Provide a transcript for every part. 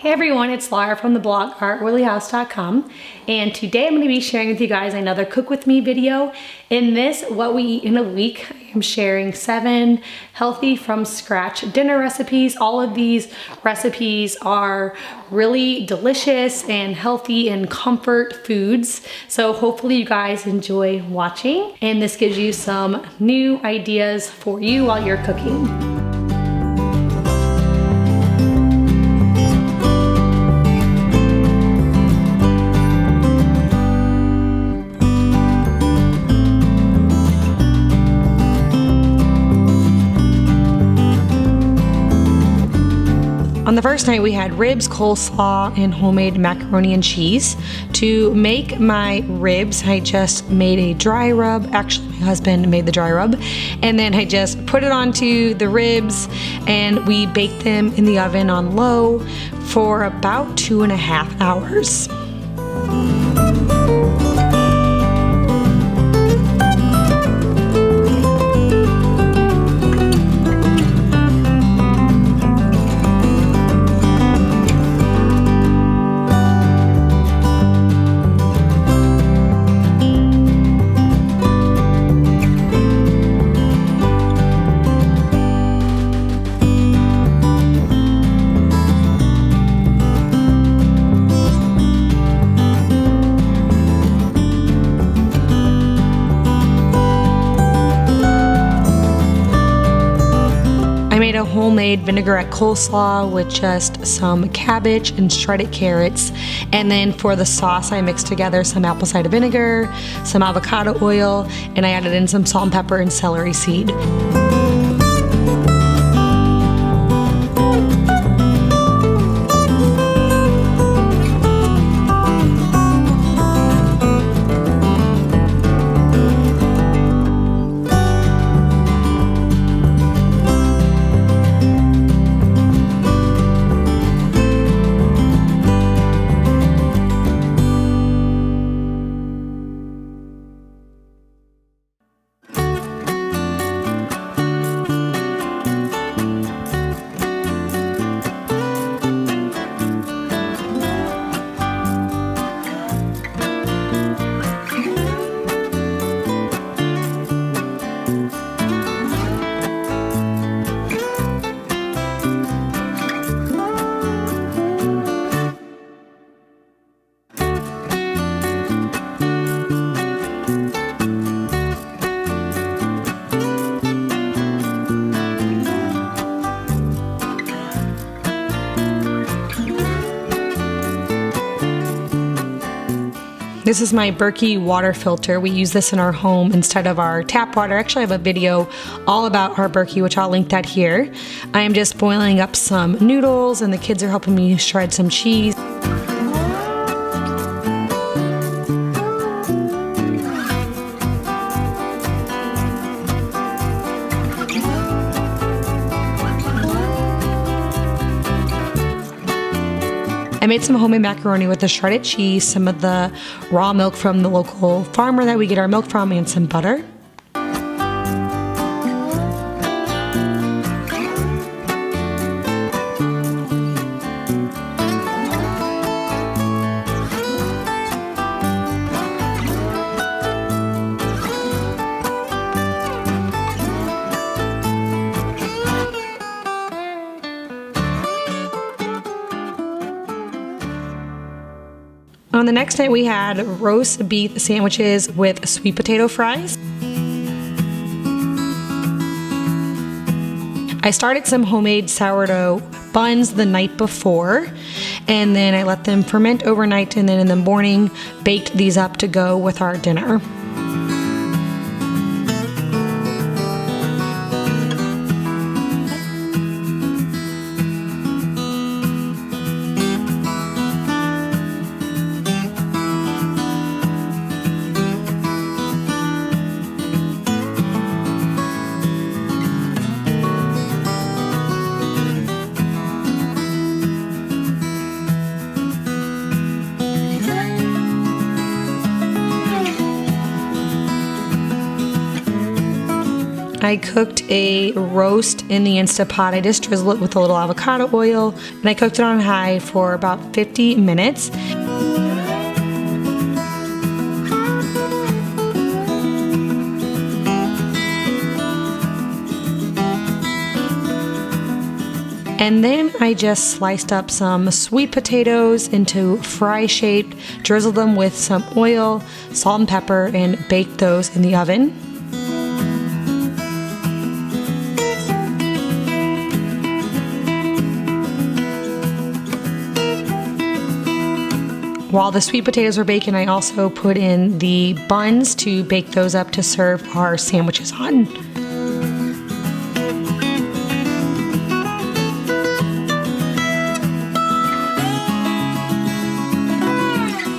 Hey everyone, it's Laura from the blog artwillyhouse.com, and today I'm going to be sharing with you guys another cook with me video. In this what we eat in a week, I am sharing 7 healthy from scratch dinner recipes. All of these recipes are really delicious and healthy and comfort foods, so hopefully you guys enjoy watching and this gives you some new ideas for you while you're cooking. On the first night we had ribs, coleslaw, and homemade macaroni and cheese. To make my ribs, I just made a dry rub. Actually, my husband made the dry rub. And then I just put it onto the ribs and we baked them in the oven on low for about 2.5 hours. I made a homemade vinaigrette coleslaw with just some cabbage and shredded carrots, and then for the sauce I mixed together some apple cider vinegar, some avocado oil, and I added in some salt and pepper and celery seed. This is my Berkey water filter. We use this in our home instead of our tap water. Actually, I have a video all about our Berkey, which I'll link that here. I am just boiling up some noodles and the kids are helping me shred some cheese. I made some homemade macaroni with the shredded cheese, some of the raw milk from the local farmer that we get our milk from, and some butter. On the next night we had roast beef sandwiches with sweet potato fries. I started some homemade sourdough buns the night before, and then I let them ferment overnight, and then in the morning baked these up to go with our dinner. I cooked a roast in the Instapot. I just drizzled it with a little avocado oil, and I cooked it on high for about 50 minutes. And then I just sliced up some sweet potatoes into fry shape, drizzled them with some oil, salt and pepper, and baked those in the oven. While the sweet potatoes were baking, I also put in the buns to bake those up to serve our sandwiches on.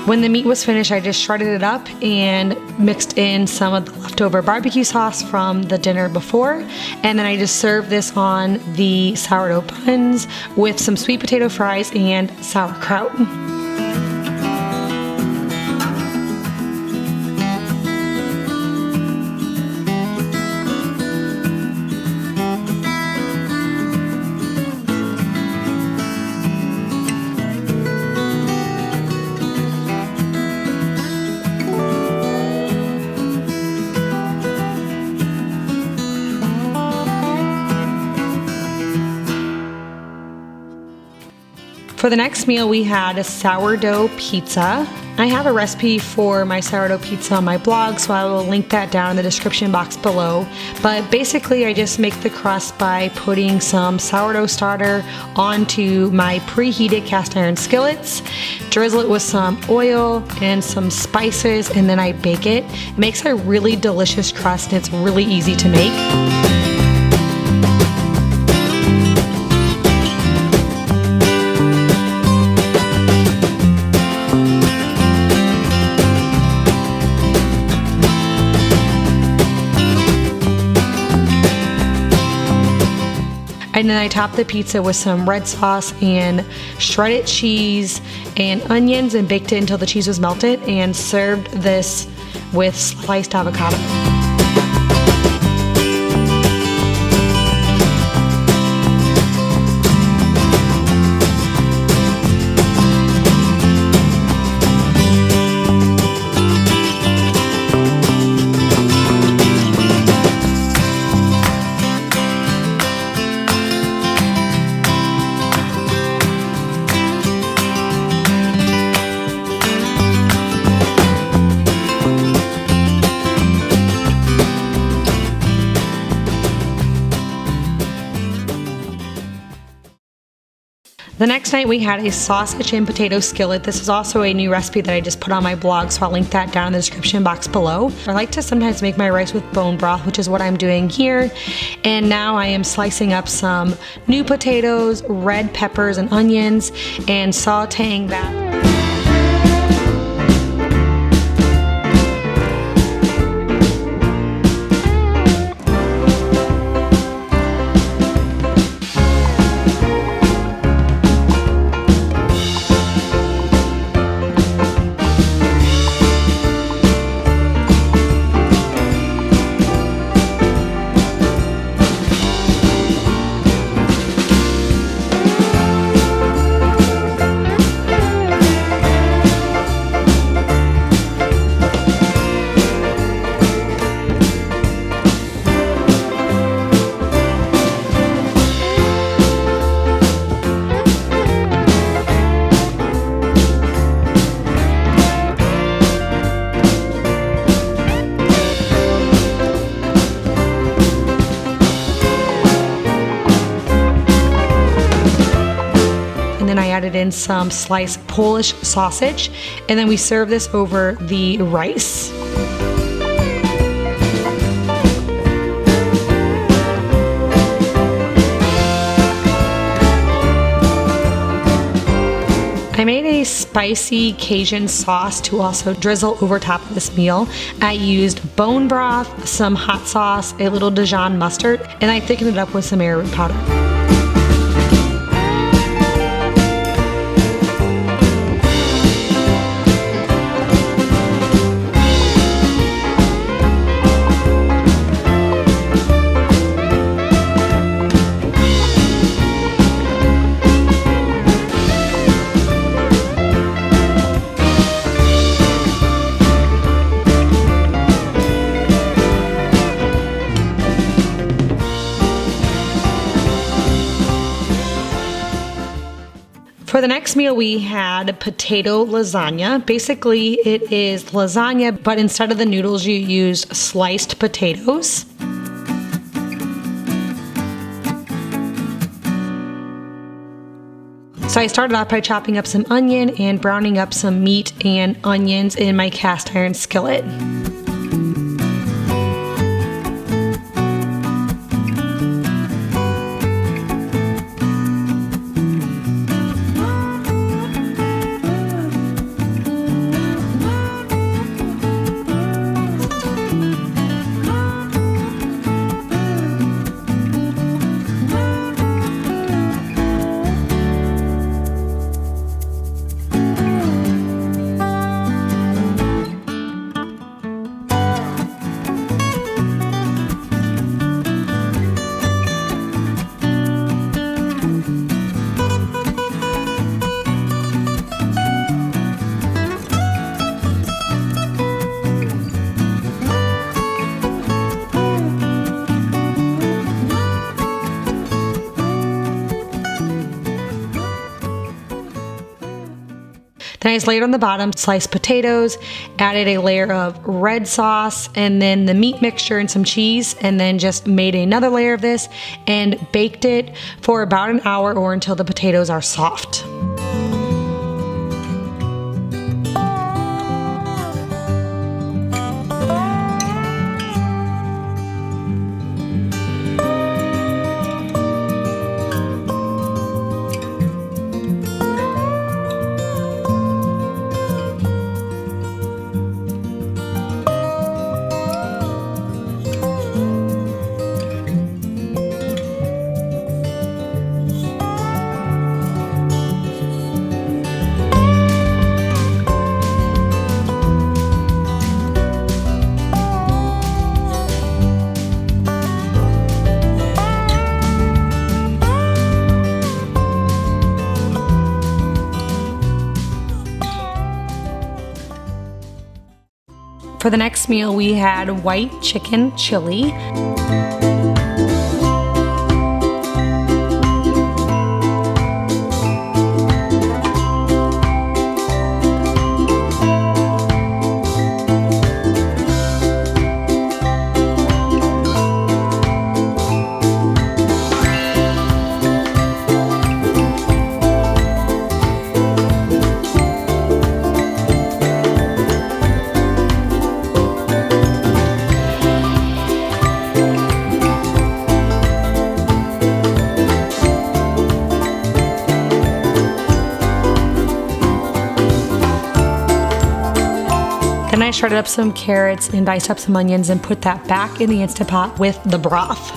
When the meat was finished, I just shredded it up and mixed in some of the leftover barbecue sauce from the dinner before. And then I just served this on the sourdough buns with some sweet potato fries and sauerkraut. For the next meal, we had a sourdough pizza. I have a recipe for my sourdough pizza on my blog, so I will link that down in the description box below. But basically, I just make the crust by putting some sourdough starter onto my preheated cast iron skillets, drizzle it with some oil and some spices, and then I bake it. It makes a really delicious crust, and it's really easy to make. And then I topped the pizza with some red sauce and shredded cheese and onions and baked it until the cheese was melted, and served this with sliced avocado. The next night we had a sausage and potato skillet. This is also a new recipe that I just put on my blog, so I'll link that down in the description box below. I like to sometimes make my rice with bone broth, which is what I'm doing here. And now I am slicing up some new potatoes, red peppers, and onions, and sauteing that. I added in some sliced Polish sausage, and then we serve this over the rice. I made a spicy Cajun sauce to also drizzle over top of this meal. I used bone broth, some hot sauce, a little Dijon mustard, and I thickened it up with some arrowroot powder. For the next meal, we had potato lasagna. Basically, it is lasagna, but instead of the noodles, you use sliced potatoes. So I started off by chopping up some onion and browning up some meat and onions in my cast iron skillet. Then I just layered on the bottom sliced potatoes, added a layer of red sauce, and then the meat mixture and some cheese, and then just made another layer of this and baked it for about an hour or until the potatoes are soft. For the next meal, we had white chicken chili. Then I shredded up some carrots and diced up some onions and put that back in the Instant Pot with the broth.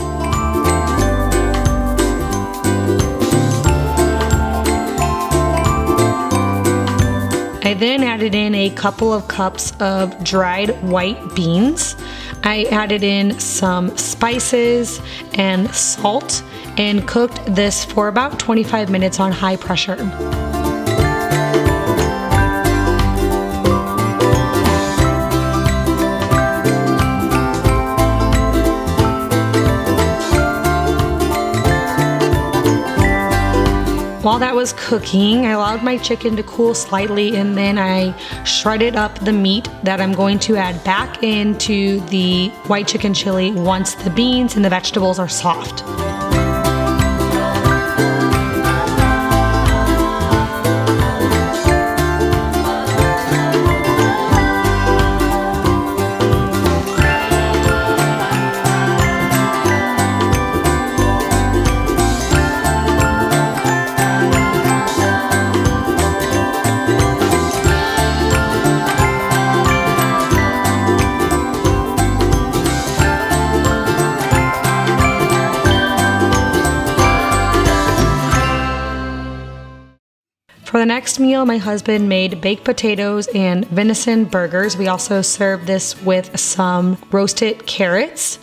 I then added in a couple of cups of dried white beans. I added in some spices and salt and cooked this for about 25 minutes on high pressure. While that was cooking, I allowed my chicken to cool slightly, and then I shredded up the meat that I'm going to add back into the white chicken chili once the beans and the vegetables are soft. For the next meal, my husband made baked potatoes and venison burgers. We also served this with some roasted carrots.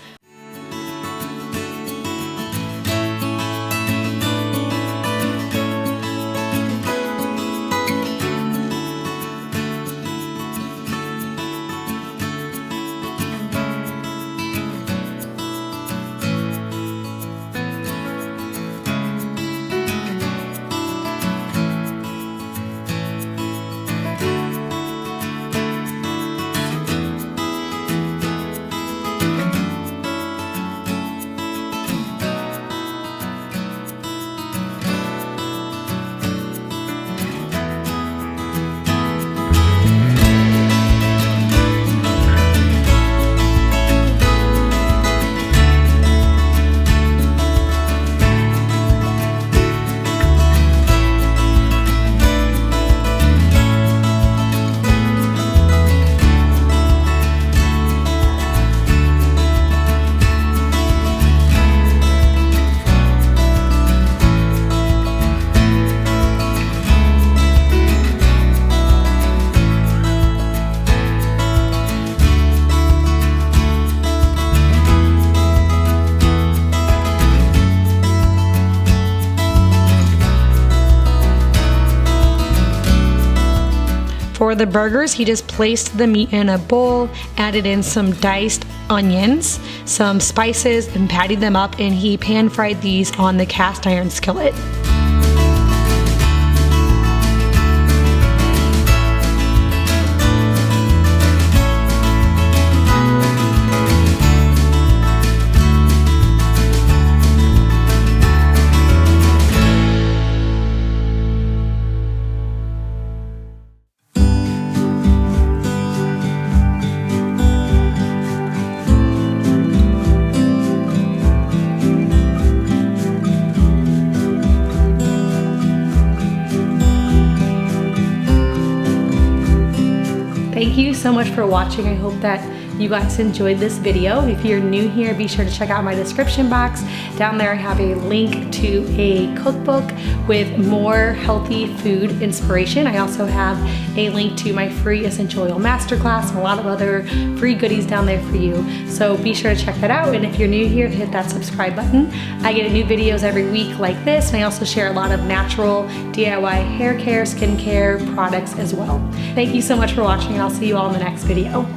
For the burgers, he just placed the meat in a bowl, added in some diced onions, some spices, and patted them up, and he pan fried these on the cast iron skillet. Thank you so much for watching. I hope that you guys enjoyed this video. If you're new here, be sure to check out my description box. Down there I have a link to a cookbook with more healthy food inspiration. I also have a link to my free essential oil masterclass and a lot of other free goodies down there for you. So be sure to check that out. And if you're new here, hit that subscribe button. I get new videos every week like this, and I also share a lot of natural DIY hair care, skincare products as well. Thank you so much for watching, and I'll see you all in the next video.